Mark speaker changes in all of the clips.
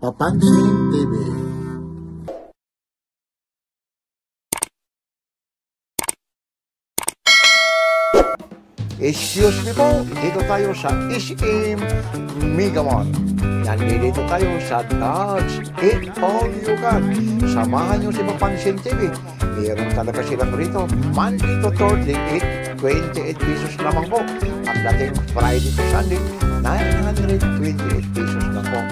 Speaker 1: Papansin TV. Excuse me po, dito tayo sa SM Megamall. Nandito tayo sa Dodge Eat All You Can. Samahan nyo si Papansin TV. Meron talaga silang rito. Monday to Thursday, 28 pesos lamang po. Pagdating Friday to Sunday, 928 pesos lang po.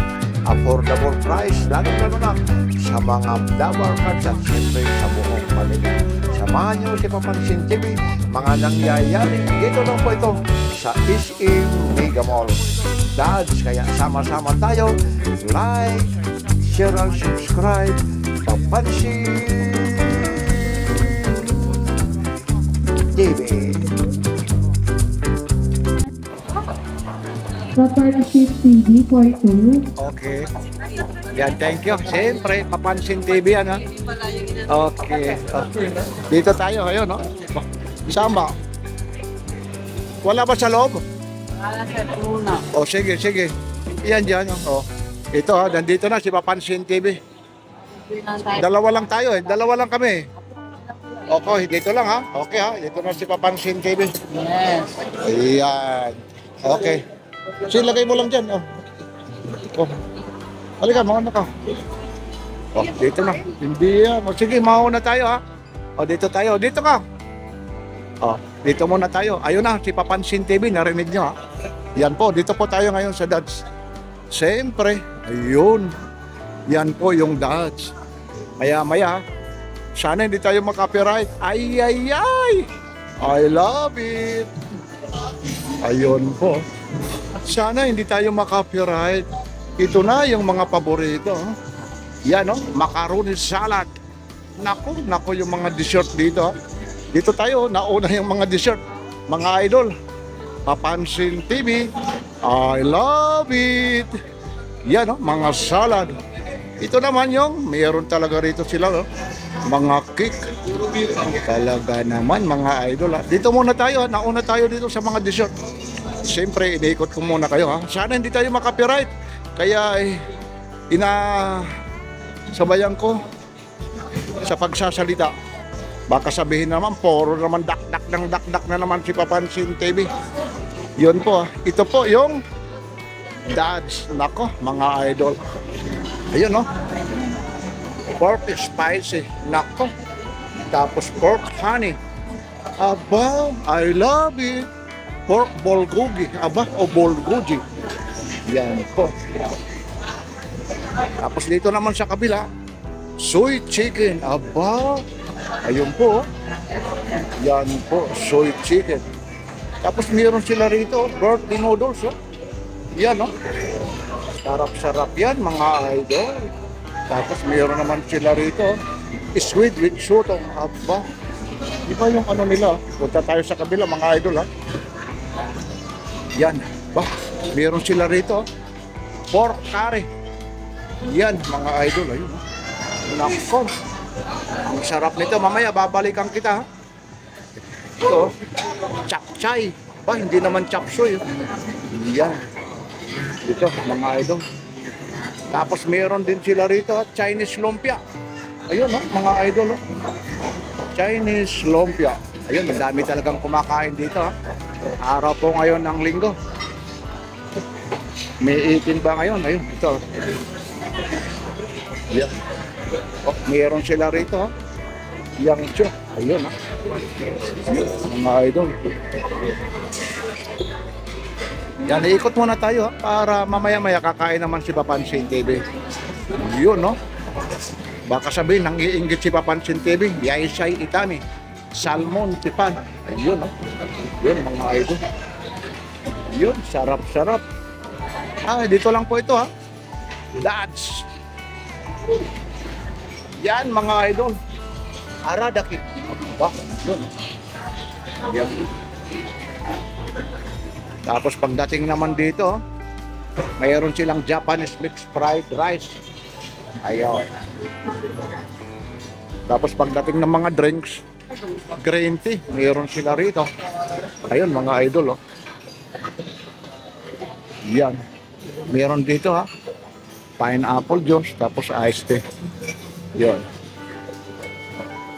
Speaker 1: Affordable price, lalo na sa mga double cards at siyempre sa buong pamilya. Samahan nyo si Papansin TV, mga nangyayari dito lang po ito sa SM Megamall Dodge. Kaya sama-sama tayo, like, share, and subscribe. Papansin TV.
Speaker 2: Papansin TV for 2.
Speaker 3: Okay. Yan, thank you. Siyempre, Papansin TV yan, ha? Okay. Dito tayo ngayon, no? Saan ba? Wala ba sa loob?
Speaker 4: Wala sa tuna.
Speaker 3: O, sige, sige. Yan dyan, o. Ito, ha? Nandito na si Papansin TV. Dalawa lang tayo, eh. Dalawa lang kami. Okay, dito lang, ha? Okay, ha? Dito na si Papansin TV.
Speaker 4: Yes.
Speaker 3: Ayan. Okay. So, ilagay mo lang dyan, oh. Oh. Halika, mauna ka. Oh, dito na. Hindi yan. O, sige, mauna tayo, ha? O, dito tayo. Dito ka. O, dito muna tayo. Ayun na, si Papansin TV, narinig nyo, ha? Yan po, dito po tayo ngayon sa Dodge. Siyempre, ayun. Yan po yung Dodge. Maya-maya, sana hindi tayo mag-copyright. Ay, ay, ay! I love it! Ayun po. Sana hindi tayo mag-copyright. Ito na yung mga paborito. Yan, no? Macaroni salad. Naku, naku yung mga dessert dito. Dito tayo, nauna yung mga dessert. Mga idol, Papansin TV, I love it. Yan, no? Mga salad. Ito naman yung, mayroon talaga rito sila, no? Mga cake. Talaga naman, mga idol. Dito muna tayo, nauna tayo dito sa mga dessert. Siyempre, iniikot ko muna kayo, ha? Sana hindi tayo makapiright. Kaya, sabayan ko sa pagsasalita. Baka sabihin naman, puro naman dakdak na naman si Papansin TV. Yun po, ito po yung Dodge. Nako, mga idol. Ayun, no? Pork spicy. Nako. Tapos pork honey. Aba, I love it. Pork bulgogi. Aba, o bulgogi. Yan po. Tapos dito naman sa kabila, soy chicken. Aba, ayun po. Yan po, soy chicken. Tapos meron sila rito, birthday noodles. Oh. Yan, no? Sarap-sarap yan, mga idol. Tapos meron naman sila rito, sweet with sotong. Aba, iba yung ano nila. Punta tayo sa kabila, mga idol, ha? Yan, ba? Meron sila rito, pork curry. Yan, mga idol, ayun. Nako, ang sarap nito. Mamaya, babalikan kita, ha? Ito, chapchay. Ba, hindi naman chapsuy. Yan. Ito, mga idol. Tapos meron din sila rito, Chinese lumpia. Ayun, no? Mga idol, no? Chinese lumpia. Ayun, madami talagang kumakain dito, ha? Araw po ngayon ng linggo. May 18 ba ngayon? Ayun, ito. Yan. Oh, meron sila rito, ha? Yang cho. Ayun, ha? Mga idol. Yan, iikot muna tayo, ha? Para mamaya-maya kakain naman si Papansin TV. Yun, no? Baka sabihin, nang iinggit si Papansin TV, Yaisay Itami, Salmon Tipan. Ayun, no? Yun, mga idol. Yun, sarap-sarap. Dito lang po ito, ha? Dodge. Yan, mga idol. Aradaki. Ba? Yun. Yan. Tapos pagdating naman dito, mayroon silang Japanese mixed fried rice. Ayun. Tapos pagdating ng mga drinks, green tea, mayroon sila rito. Ayun, mga idol, oh. Yan. Meron dito, ha. pineapple juice, tapos iced tea. Yun.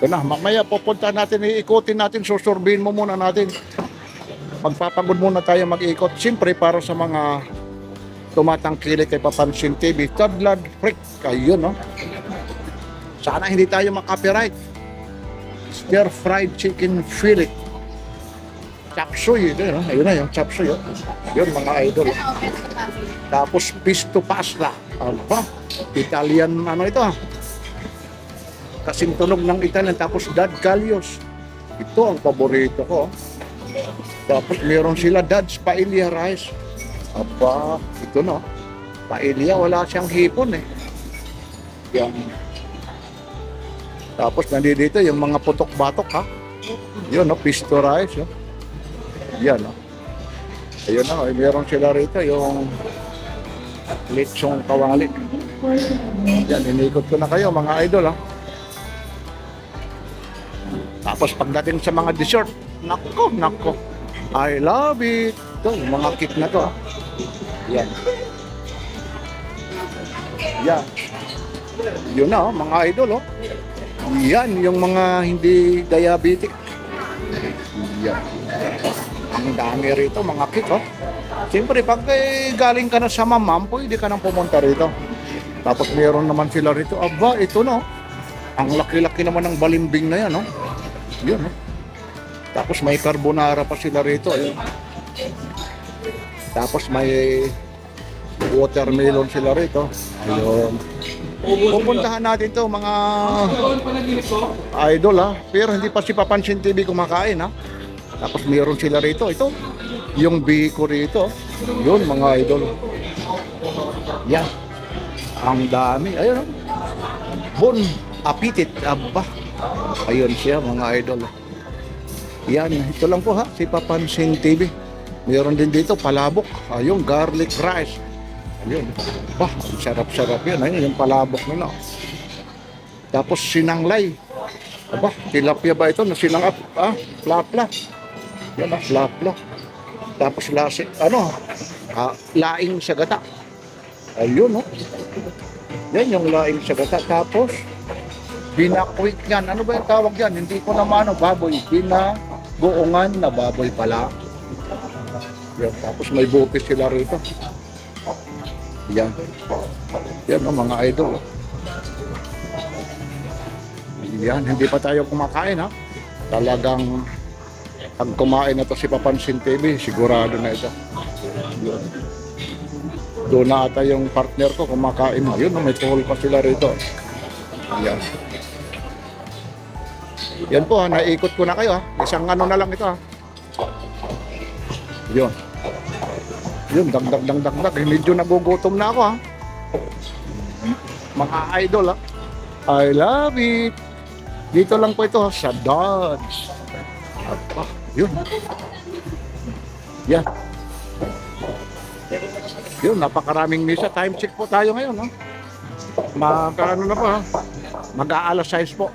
Speaker 3: Ito na, mamaya pupunta natin, iikutin natin, susurbihin mo muna natin. Magpapagod muna tayo mag-ikot. Siyempre, para sa mga tumatangkilik kay Papansin TV, Tadlad Freak, ayun, no? Sana hindi tayo makapiright. Stir-fried chicken fillet. Chop suey, ito, no? Ayun na yung chop suey. Yun, mga idol. Tapos, pesto pasta. Aba, Italian, ano ito, kasing tunog ng Italian. Tapos Dad Caglios, ito ang paborito ko. Tapos meron sila Dad's Paella Rice. Aba, ito no, paella, wala siyang hipon eh. Yan. Tapos nandito yung mga putok-batok ha. Yun no, pesto rice. Yun. Yan no. Ayun na, meron sila rito yung lechong kawali. Yan, inikot ko na kayo mga idol ha. Tapos pagdating sa mga dessert, nako, I love it. Ito, mga cake na to. Yan. Yan. Yun na, mga idol. Oh. Yan, yung mga hindi diabetic. Yan. Ang dami rito, mga cake. Oh. Siyempre, pag galing ka na sa mamam, pwede ka nang pumunta rito. Tapos meron naman sila rito. Aba, ito no. Ang laki-laki naman ng balimbing na yan. No? Yun, no? Tapos may carbonara pa sila rito. Ayun. Tapos may watermelon sila rito. Ayun. Pupuntahan natin to mga idol ha. Pero hindi pa si Papansin TV kumakain ha. Tapos mayroon sila rito. Ito, yung biko rito. Yun mga idol. Yan. Ang dami. Ayun. Bon appetit. Aba. Ayun siya mga idol. Yan, ito lang po ha, si Papansin TV. Meron din dito palabok. Ayun, garlic rice. Ayun. Bah, sarap-sarap yan. Ayun, yung palabok nila. Tapos sinanglay. Aba, tilapia ba ito na sinangap? Plapla. Yan plapla. Tapos lasi, laing sa gata. Ayun, no? Yan yung laing sa gata. Tapos binakwit yan. Ano ba yung tawag yan? Hindi ko naman baboy. Binagoongan na baboy pala. Yan. Tapos may bukis sila rito. Yan. Yan ang mga idol. Yan. Hindi pa tayo kumakain ha. Talagang pag kumain na to si Papansin TV, sigurado na ito. Yan. Doon na ata yung partner ko kumakain. Yun, may tuhol pa sila rito. Yan. Yan po ha, naikot ko na kayo ha. Isang ano na lang ito ha. Yun. Yun, dagdag. Medyo nagugutom na ako ha. Mga idol ha. I love it. Dito lang po ito ha, sa Dodge. Yun. Yan. Yun, napakaraming misa. Time check po tayo ngayon ha. Ano na po ha. Mag-aalas 6 po.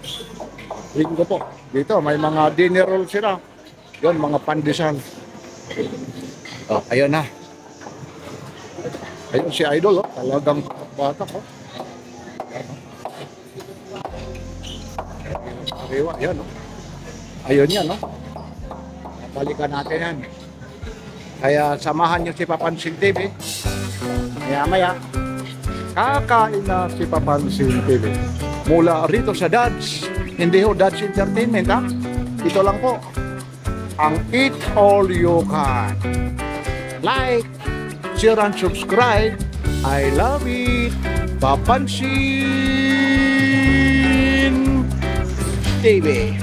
Speaker 3: Linggo po. Dito, may mga dinner roll sila. Yun, mga pandesal. Oh, ayun na. Ayun si Idol, oh. Talagang batak, oh. Ariwa, yan, oh. Ayun yan, oh. Balikan natin yan. Kaya samahan niyo si Papansin TV. Maya-maya, kakain na si Papansin TV. Mula rito sa Dads. Hindi ho, Dads Entertainment ha. Ito lang po ang Eat All You Can. Like, share and subscribe. I love it. Papansin TV.